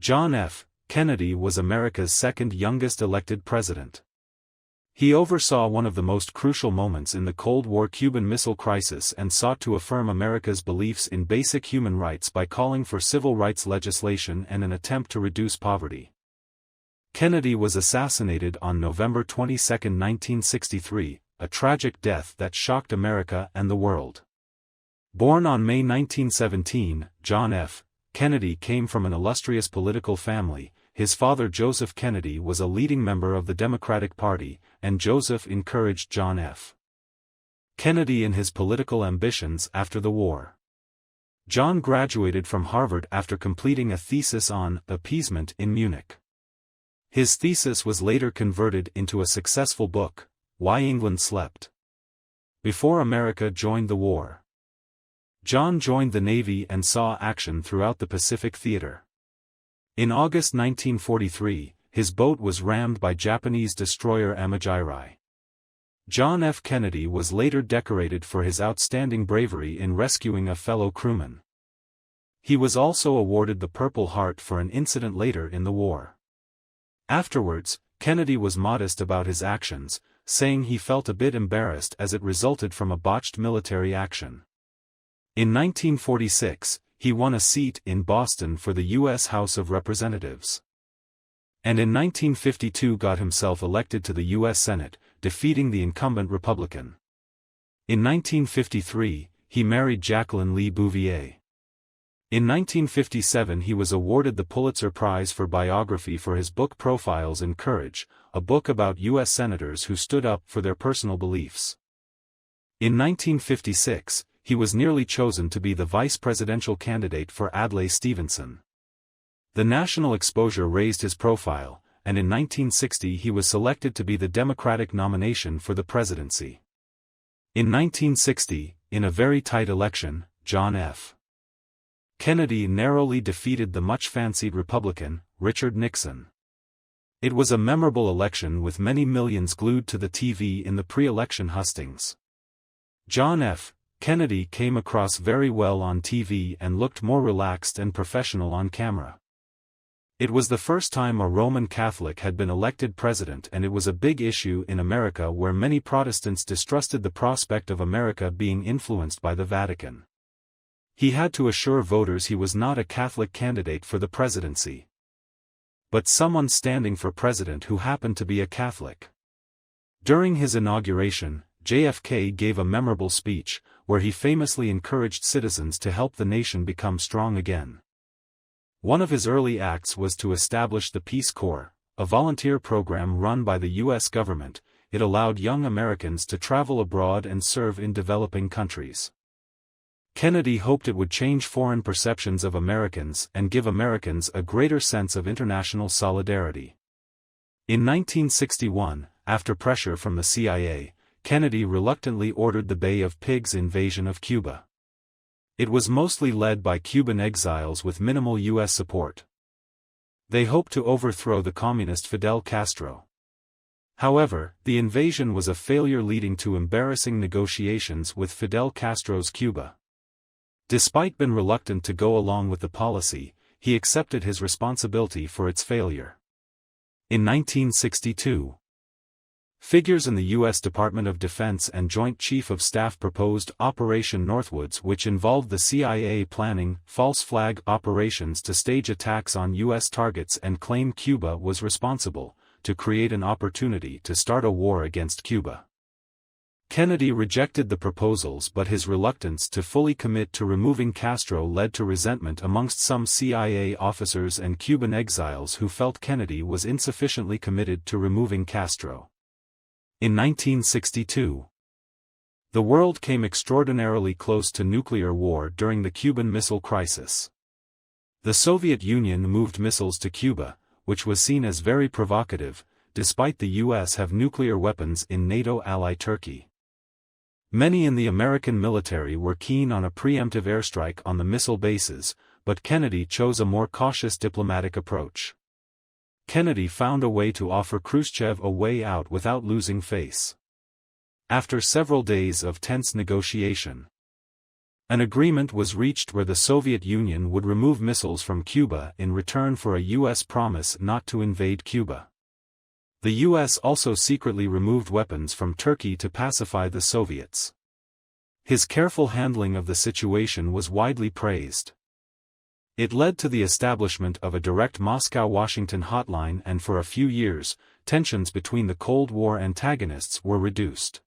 John F. Kennedy was America's second youngest elected president. He oversaw one of the most crucial moments in the Cold War Cuban Missile Crisis and sought to affirm America's beliefs in basic human rights by calling for civil rights legislation and an attempt to reduce poverty. Kennedy was assassinated on November 22, 1963, a tragic death that shocked America and the world. Born on May 1917, John F. Kennedy came from an illustrious political family. His father Joseph Kennedy was a leading member of the Democratic Party, and Joseph encouraged John F. Kennedy in his political ambitions after the war. John graduated from Harvard after completing a thesis on appeasement in Munich. His thesis was later converted into a successful book, Why England Slept. Before America joined the war, John joined the Navy and saw action throughout the Pacific Theater. In August 1943, his boat was rammed by Japanese destroyer Amajiri. John F. Kennedy was later decorated for his outstanding bravery in rescuing a fellow crewman. He was also awarded the Purple Heart for an incident later in the war. Afterwards, Kennedy was modest about his actions, saying he felt a bit embarrassed as it resulted from a botched military action. In 1946, he won a seat in Boston for the U.S. House of Representatives. And in 1952 got himself elected to the U.S. Senate, defeating the incumbent Republican. In 1953, he married Jacqueline Lee Bouvier. In 1957 he was awarded the Pulitzer Prize for biography for his book Profiles in Courage, a book about U.S. senators who stood up for their personal beliefs. In 1956, he was nearly chosen to be the vice presidential candidate for Adlai Stevenson. The national exposure raised his profile, and in 1960 he was selected to be the Democratic nomination for the presidency. In 1960, in a very tight election, John F. Kennedy narrowly defeated the much-fancied Republican, Richard Nixon. It was a memorable election with many millions glued to the TV in the pre-election hustings. John F. Kennedy came across very well on TV and looked more relaxed and professional on camera. It was the first time a Roman Catholic had been elected president, and it was a big issue in America where many Protestants distrusted the prospect of America being influenced by the Vatican. He had to assure voters he was not a Catholic candidate for the presidency, but someone standing for president who happened to be a Catholic. During his inauguration, JFK gave a memorable speech, where he famously encouraged citizens to help the nation become strong again. One of his early acts was to establish the Peace Corps, a volunteer program run by the U.S. government. It allowed young Americans to travel abroad and serve in developing countries. Kennedy hoped it would change foreign perceptions of Americans and give Americans a greater sense of international solidarity. In 1961, after pressure from the CIA, Kennedy reluctantly ordered the Bay of Pigs invasion of Cuba. It was mostly led by Cuban exiles with minimal U.S. support. They hoped to overthrow the communist Fidel Castro. However, the invasion was a failure, leading to embarrassing negotiations with Fidel Castro's Cuba. Despite being reluctant to go along with the policy, he accepted his responsibility for its failure. In 1962, figures in the U.S. Department of Defense and Joint Chief of Staff proposed Operation Northwoods, which involved the CIA planning false flag operations to stage attacks on U.S. targets and claim Cuba was responsible, to create an opportunity to start a war against Cuba. Kennedy rejected the proposals, but his reluctance to fully commit to removing Castro led to resentment amongst some CIA officers and Cuban exiles who felt Kennedy was insufficiently committed to removing Castro. In 1962, the world came extraordinarily close to nuclear war during the Cuban Missile Crisis. The Soviet Union moved missiles to Cuba, which was seen as very provocative, despite the U.S. have nuclear weapons in NATO ally Turkey. Many in the American military were keen on a preemptive airstrike on the missile bases, but Kennedy chose a more cautious diplomatic approach. Kennedy found a way to offer Khrushchev a way out without losing face. After several days of tense negotiation, An agreement was reached where the Soviet Union would remove missiles from Cuba in return for a U.S. promise not to invade Cuba. The U.S. also secretly removed weapons from Turkey to pacify the Soviets. His careful handling of the situation was widely praised. It led to the establishment of a direct Moscow-Washington hotline, and for a few years, tensions between the Cold War antagonists were reduced.